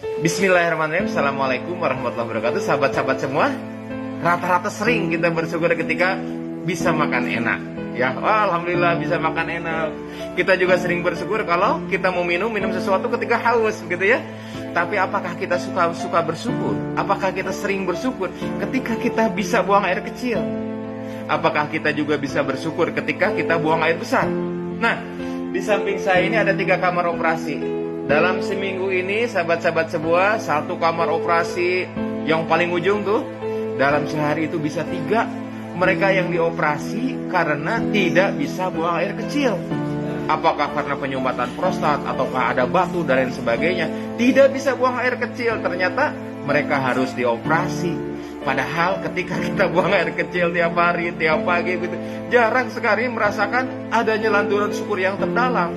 Bismillahirrahmanirrahim. Assalamualaikum warahmatullahi wabarakatuh. Sahabat-sahabat semua, rata-rata sering kita bersyukur ketika bisa makan enak. Ya, alhamdulillah bisa makan enak. Kita juga sering bersyukur kalau kita mau minum sesuatu ketika haus, gitu ya. Tapi apakah kita suka bersyukur? Apakah kita sering bersyukur ketika kita bisa buang air kecil? Apakah kita juga bisa bersyukur ketika kita buang air besar? Nah, di samping saya ini ada 3 kamar operasi. Dalam seminggu ini, sahabat-sahabat semua, 1 kamar operasi yang paling ujung tuh, dalam sehari itu bisa 3. Mereka yang dioperasi karena tidak bisa buang air kecil. Apakah karena penyumbatan prostat, ataukah ada batu dan lain sebagainya, tidak bisa buang air kecil. Ternyata mereka harus dioperasi. Padahal ketika kita buang air kecil tiap hari, tiap pagi gitu, jarang sekali merasakan adanya lanturan syukur yang terdalam.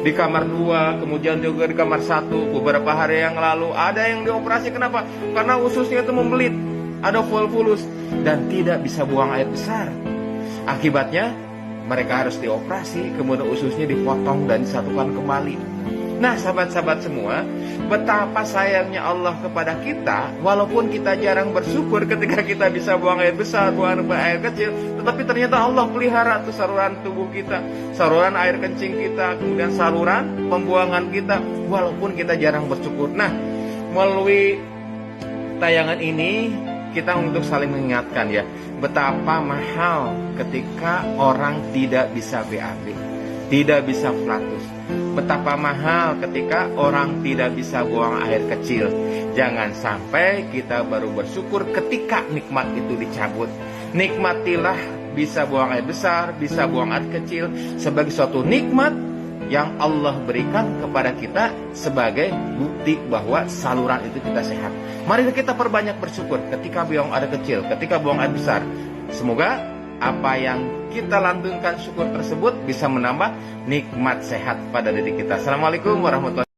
Di kamar 2, kemudian juga di kamar 1, beberapa hari yang lalu ada yang dioperasi. Kenapa? Karena ususnya itu membelit, ada volvulus, dan tidak bisa buang air besar. Akibatnya mereka harus dioperasi, kemudian ususnya dipotong dan disatukan kembali. Nah, sahabat-sahabat semua, betapa sayangnya Allah kepada kita. Walaupun kita jarang bersyukur ketika kita bisa buang air besar, buang air kecil, tetapi ternyata Allah pelihara tuh saluran tubuh kita, saluran air kencing kita, kemudian saluran pembuangan kita, walaupun kita jarang bersyukur. Nah, melalui tayangan ini kita untuk saling mengingatkan ya, betapa mahal ketika orang tidak bisa BAB, tidak bisa flatus. Betapa mahal ketika orang tidak bisa buang air kecil. Jangan sampai kita baru bersyukur ketika nikmat itu dicabut. Nikmatilah bisa buang air besar, bisa buang air kecil sebagai suatu nikmat yang Allah berikan kepada kita sebagai bukti bahwa saluran itu kita sehat. Mari kita perbanyak bersyukur ketika buang air kecil, ketika buang air besar. Semoga apa yang kita lantunkan syukur tersebut bisa menambah nikmat sehat pada diri kita. Assalamualaikum warahmatullahi wabarakatuh.